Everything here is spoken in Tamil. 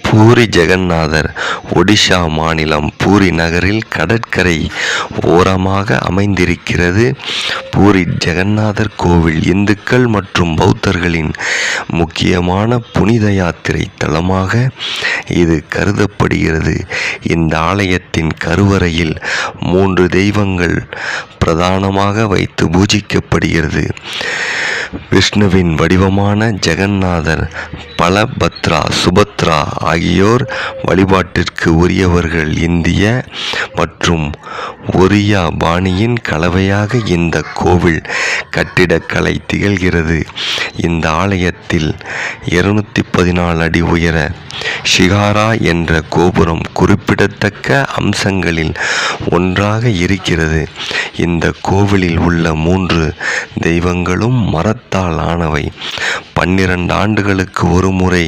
பூரி ஜெகந்நாதர் ஒடிஷா மாநிலம் பூரி நகரில் கடற்கரை ஓரமாக அமைந்திருக்கிறது. பூரி ஜெகந்நாதர் கோவில் இந்துக்கள் மற்றும் பௌத்தர்களின் முக்கியமான புனித யாத்திரை தலமாக இது கருதப்படுகிறது. இந்த ஆலயத்தின் கருவறையில் 3 தெய்வங்கள் பிரதானமாக வைத்து பூஜிக்கப்படுகிறது. விஷ்ணுவின் வடிவமான ஜெகந்நாதர், பலபத்ரா, சுபத்ரா ஆகியோர் வழிபாட்டிற்கு உரியவர்கள். இந்திய மற்றும் ஒரியா பாணியின் கலவையாக இந்த கோவில் கட்டிடக்கலை திகழ்கிறது. இந்த ஆலயத்தில் 214 அடி உயர ஷிகாரா என்ற கோபுரம் குறிப்பிடத்தக்க அம்சங்களில் ஒன்றாக இருக்கிறது. இந்த கோவிலில் உள்ள 3 தெய்வங்களும் மரத்தால் ஆனவை. 12 ஆண்டுகளுக்கு ஒரு முறை